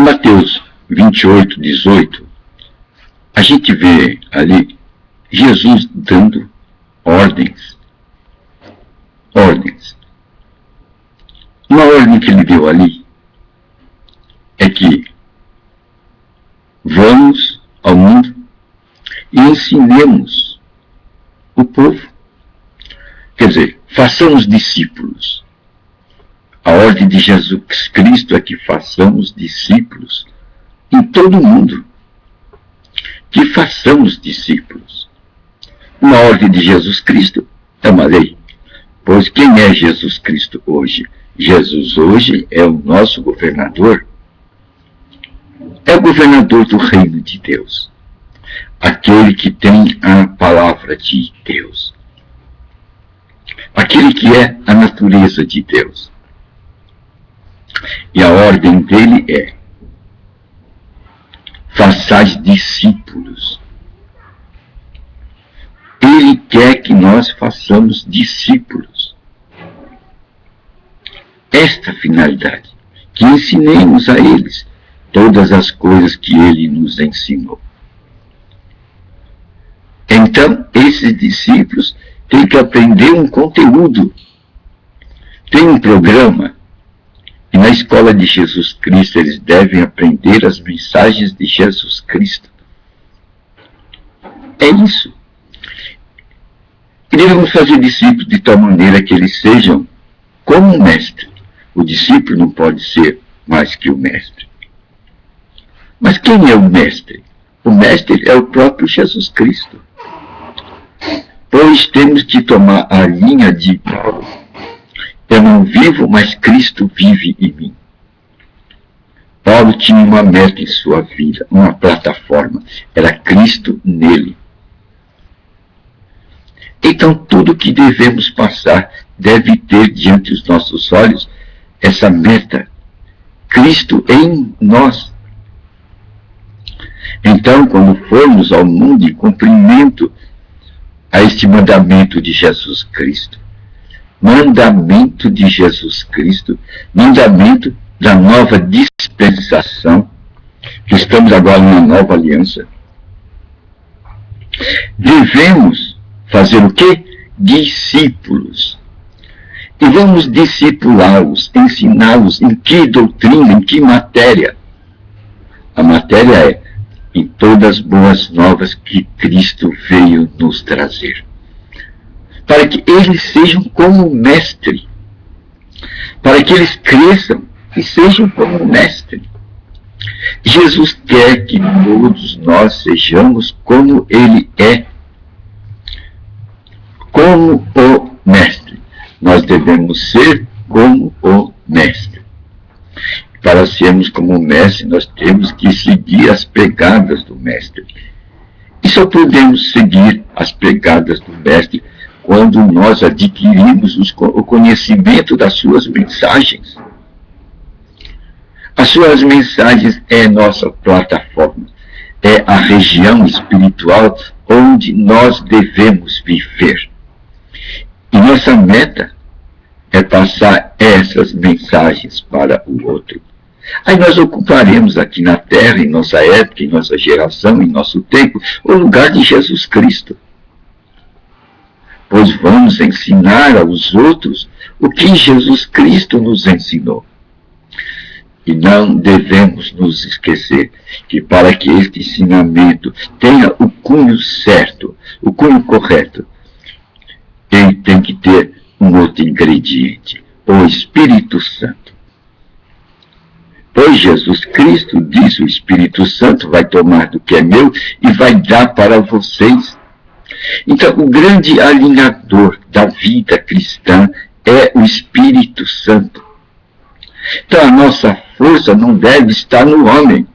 Mateus 28, 18, a gente vê ali Jesus dando ordens. Uma ordem que ele deu ali é que vamos ao mundo e ensinemos o povo. Quer dizer, façamos discípulos. A ordem de Jesus Cristo é que façamos discípulos em todo o mundo. Que façamos discípulos. Uma ordem de Jesus Cristo é uma lei. Pois quem é Jesus Cristo hoje? Jesus hoje é o nosso governador. É o governador do reino de Deus. Aquele que tem a palavra de Deus. Aquele que é a natureza de Deus. E a ordem dele é: façais discípulos. Ele quer que nós façamos discípulos. Esta a finalidade, que ensinemos a eles todas as coisas que ele nos ensinou. Então, esses discípulos têm que aprender um conteúdo. Tem um programa. E na escola de Jesus Cristo eles devem aprender as mensagens de Jesus Cristo. É isso. E devemos fazer discípulos de tal maneira que eles sejam como o mestre. O discípulo não pode ser mais que o mestre. Mas quem é o mestre? O mestre é o próprio Jesus Cristo. Pois temos que tomar a linha de Paulo. Eu não vivo, mas Cristo vive em mim. Paulo tinha uma meta em sua vida, uma plataforma. Era Cristo nele. Então, tudo que devemos passar deve ter diante dos nossos olhos essa meta. Cristo em nós. Então, quando formos ao mundo em cumprimento a este mandamento de Jesus Cristo, mandamento de Jesus Cristo, mandamento da nova dispensação, que estamos agora numa nova aliança, devemos fazer o quê? Discípulos. E vamos discipulá-los, ensiná-los em que doutrina, em que matéria? A matéria é em todas as boas novas que Cristo veio nos trazer. Para que eles sejam como o mestre. Para que eles cresçam e sejam como o mestre. Jesus quer que todos nós sejamos como ele é. Como o mestre. Nós devemos ser como o mestre. Para sermos como o mestre, nós temos que seguir as pegadas do mestre. E só podemos seguir as pegadas do mestre quando nós adquirimos o conhecimento das suas mensagens. As suas mensagens é nossa plataforma, é a região espiritual onde nós devemos viver. E nossa meta é passar essas mensagens para o outro. Aí nós ocuparemos aqui na Terra, em nossa época, em nossa geração, em nosso tempo, o lugar de Jesus Cristo. Pois vamos ensinar aos outros o que Jesus Cristo nos ensinou. E não devemos nos esquecer que para que este ensinamento tenha o cunho certo, o cunho correto, ele tem que ter um outro ingrediente, o Espírito Santo. Pois Jesus Cristo diz, o Espírito Santo vai tomar do que é meu e vai dar para vocês. Então, o grande alinhador da vida cristã é o Espírito Santo. Então, a nossa força não deve estar no homem.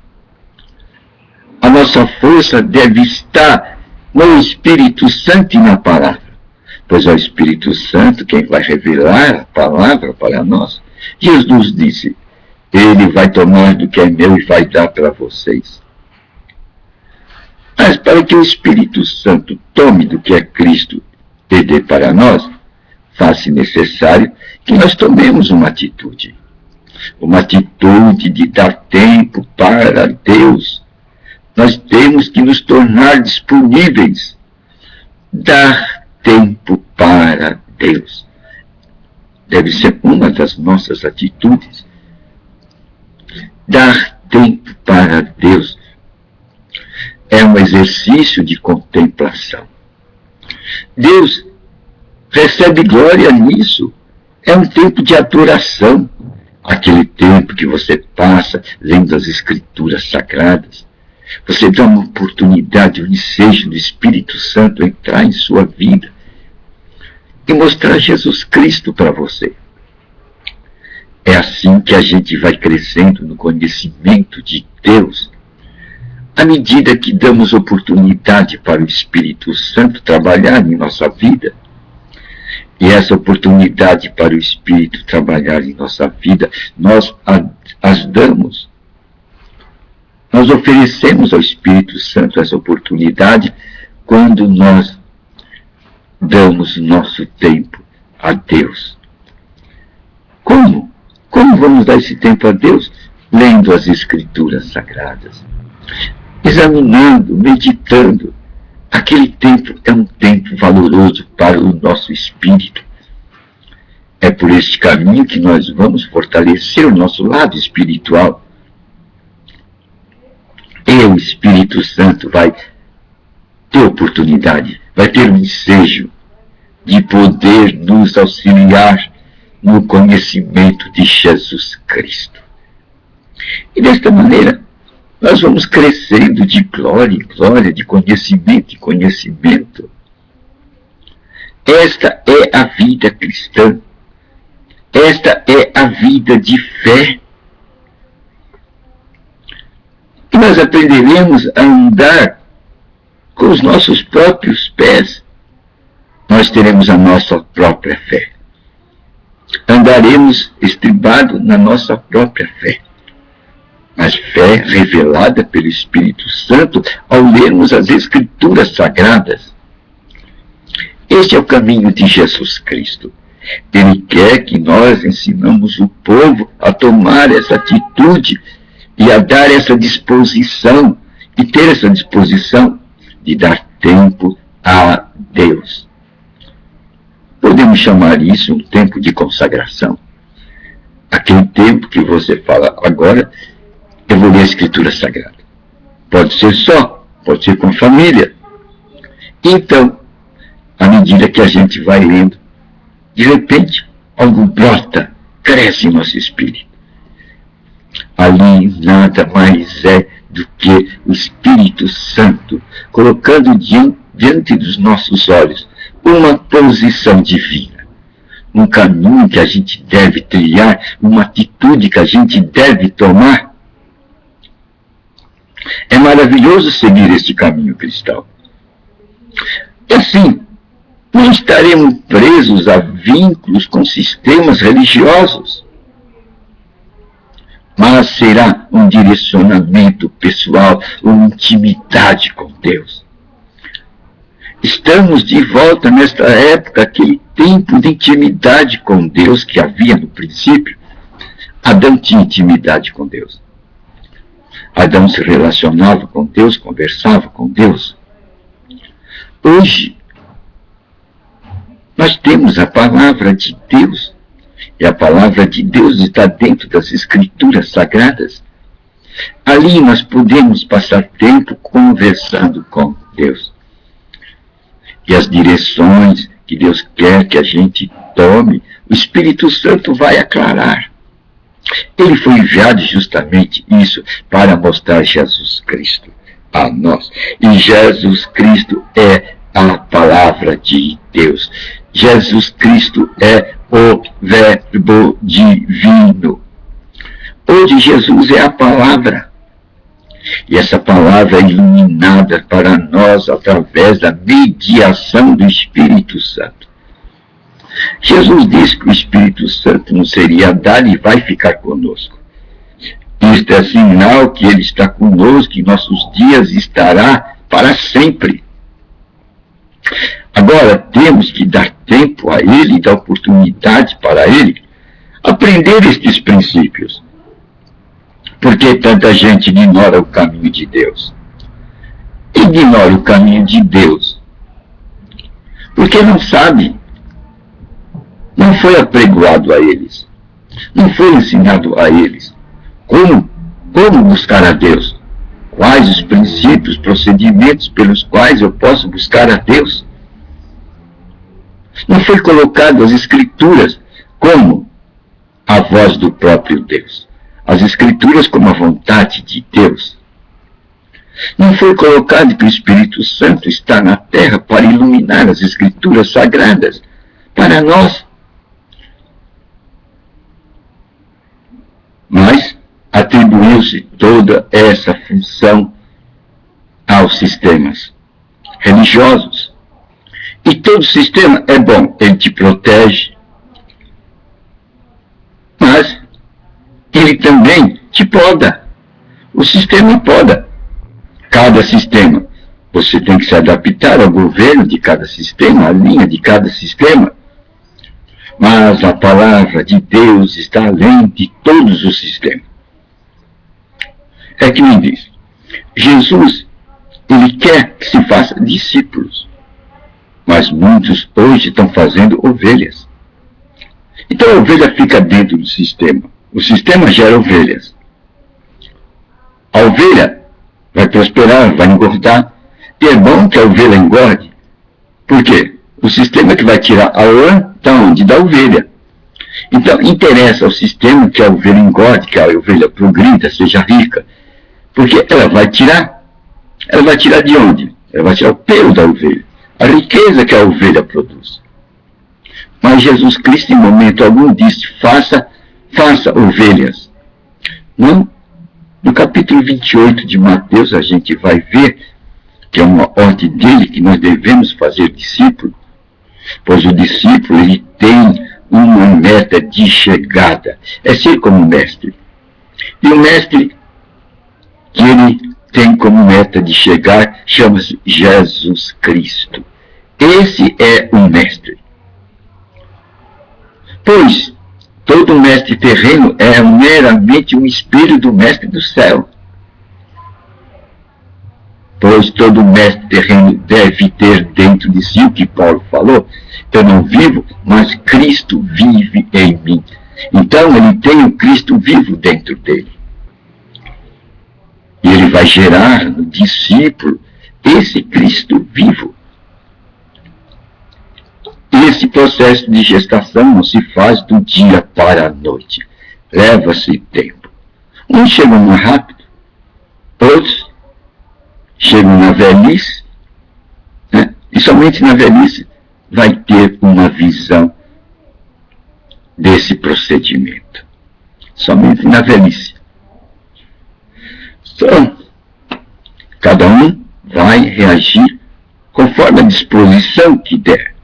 A nossa força deve estar no Espírito Santo e na palavra. Pois é o Espírito Santo quem vai revelar a palavra para nós. Jesus disse, ele vai tomar do que é meu e vai dar para vocês. Mas para que o Espírito Santo tome do que é Cristo e dê para nós, faz-se necessário que nós tomemos uma atitude. uma atitude de dar tempo para Deus. Nós temos que nos tornar disponíveis, dar tempo para Deus. Deve ser uma das nossas atitudes. Dar tempo para Deus é um exercício de contemplação. Deus recebe glória nisso. É um tempo de adoração. Aquele tempo que você passa lendo as Escrituras Sagradas. Você dá uma oportunidade, um ensejo do Espírito Santo entrar em sua vida e mostrar Jesus Cristo para você. É assim que a gente vai crescendo no conhecimento de Deus, à medida que damos oportunidade para o Espírito Santo trabalhar em nossa vida. E essa oportunidade para o Espírito trabalhar em nossa vida, nós as damos. Nós oferecemos ao Espírito Santo essa oportunidade quando nós damos nosso tempo a Deus. Como? Como vamos dar esse tempo a Deus? Lendo as Escrituras Sagradas, examinando, meditando. Aquele tempo é um tempo valoroso para o nosso espírito. É por este caminho que nós vamos fortalecer o nosso lado espiritual. E o Espírito Santo vai ter oportunidade, vai ter um ensejo de poder nos auxiliar no conhecimento de Jesus Cristo. E desta maneira, nós vamos crescendo de glória em glória, de conhecimento em conhecimento. Esta é a vida cristã. Esta é a vida de fé. E nós aprenderemos a andar com os nossos próprios pés. Nós teremos a nossa própria fé. Andaremos estribado na nossa própria fé. Mas fé revelada pelo Espírito Santo ao lermos as Escrituras Sagradas. Este é o caminho de Jesus Cristo. Ele quer que nós ensinamos o povo a tomar essa atitude e a dar essa disposição, e ter essa disposição de dar tempo a Deus. Podemos chamar isso um tempo de consagração. Aquele tempo que você fala agora, eu vou ler a Escritura Sagrada. Pode ser só, pode ser com família. Então, à medida que a gente vai lendo, de repente, algo brota, cresce em nosso espírito. Ali nada mais é do que o Espírito Santo colocando diante dos nossos olhos uma posição divina, um caminho que a gente deve trilhar, uma atitude que a gente deve tomar. É maravilhoso seguir este caminho cristão. E assim, não estaremos presos a vínculos com sistemas religiosos, mas será um direcionamento pessoal, uma intimidade com Deus. Estamos de volta nesta época, aquele tempo de intimidade com Deus que havia no princípio. Adão tinha intimidade com Deus. Adão se relacionava com Deus, conversava com Deus. Hoje, nós temos a palavra de Deus. E a palavra de Deus está dentro das Escrituras Sagradas. Ali nós podemos passar tempo conversando com Deus. E as direções que Deus quer que a gente tome, o Espírito Santo vai aclarar. Ele foi enviado justamente isso para mostrar Jesus Cristo a nós. E Jesus Cristo é a palavra de Deus. Jesus Cristo é o Verbo divino. Onde Jesus é a palavra. E essa palavra é iluminada para nós através da mediação do Espírito Santo. Jesus disse que o Espírito Santo não seria dado e vai ficar conosco. Isto é sinal que Ele está conosco e nossos dias estará para sempre. Agora temos que dar tempo a Ele, dar oportunidade para Ele, aprender estes princípios. Por que tanta gente ignora o caminho de Deus? Ignora o caminho de Deus porque não sabe, não foi apregoado a eles, não foi ensinado a eles como buscar a Deus, quais os princípios, procedimentos pelos quais eu posso buscar a Deus. Não foi colocado as Escrituras como a voz do próprio Deus, as Escrituras como a vontade de Deus. Não foi colocado que o Espírito Santo está na terra para iluminar as Escrituras sagradas para nós. Mas atribuiu-se toda essa função aos sistemas religiosos. E todo sistema é bom, ele te protege, mas ele também te poda. O sistema poda. Cada sistema. Você tem que se adaptar ao governo de cada sistema, à linha de cada sistema. Mas a palavra de Deus está além de todos os sistemas. É que me diz, Jesus, ele quer que se faça discípulos. Mas muitos hoje estão fazendo ovelhas. Então a ovelha fica dentro do sistema. O sistema gera ovelhas. A ovelha vai prosperar, vai engordar. E é bom que a ovelha engorde. Por quê? O sistema que vai tirar a lã da onde? Da ovelha. Então, interessa ao sistema que a ovelha engorde, que a ovelha progrida, seja rica. Porque ela vai tirar de onde? Ela vai tirar o pelo da ovelha. A riqueza que a ovelha produz. Mas Jesus Cristo, em momento algum, disse, faça ovelhas. Não. No capítulo 28 de Mateus, a gente vai ver que é uma ordem dele que nós devemos fazer discípulo, pois o discípulo ele tem uma meta de chegada, é ser como mestre. E o mestre que ele tem como meta de chegar chama-se Jesus Cristo. Esse é o mestre. Pois todo mestre terreno é meramente um espelho do mestre do céu. Pois todo mestre terreno deve ter dentro de si o que Paulo falou. Eu não vivo, mas Cristo vive em mim. Então ele tem o Cristo vivo dentro dele. E ele vai gerar no discípulo esse Cristo vivo. Esse processo de gestação não se faz do dia para a noite. Leva-se tempo. Uns chegam mais rápido, outros chegam na velhice, né? E somente na velhice vai ter uma visão desse procedimento. Somente na velhice. Então, cada um vai reagir conforme a disposição que der.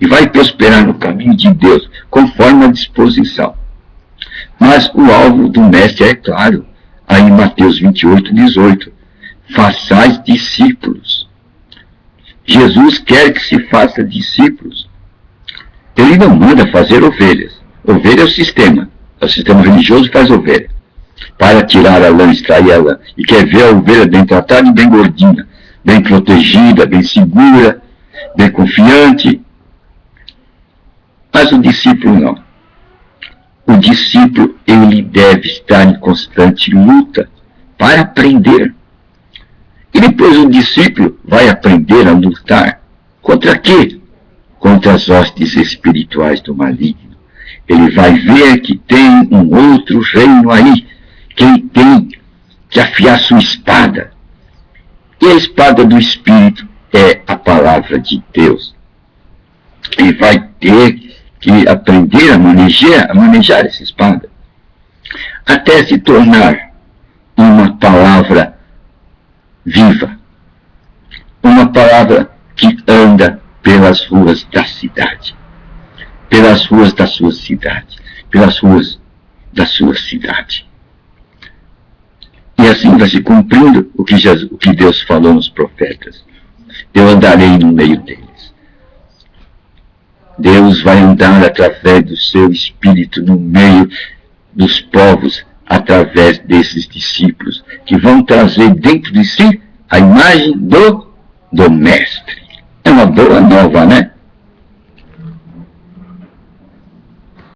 E vai prosperar no caminho de Deus, conforme a disposição. Mas o alvo do mestre é claro, aí em Mateus 28, 18. Façais discípulos. Jesus quer que se faça discípulos. Ele não manda fazer ovelhas. Ovelha é o sistema. O sistema religioso faz ovelha. Para tirar a lã, extrair a lã. E quer ver a ovelha bem tratada e bem gordinha. Bem protegida, bem segura, bem confiante. Mas o discípulo não. O discípulo, ele deve estar em constante luta para aprender. E depois o discípulo vai aprender a lutar contra quê? Contra as hostes espirituais do maligno. Ele vai ver que tem um outro reino aí, que ele tem que afiar sua espada. E a espada do Espírito é a palavra de Deus. Ele vai ter que aprender a manejar essa espada, até se tornar uma palavra viva, uma palavra que anda pelas ruas da cidade, pelas ruas da sua cidade, pelas ruas da sua cidade. E assim vai se cumprindo o que Deus falou nos profetas. Eu andarei no meio deles. Deus vai andar através do seu Espírito no meio dos povos, através desses discípulos, que vão trazer dentro de si a imagem do Mestre.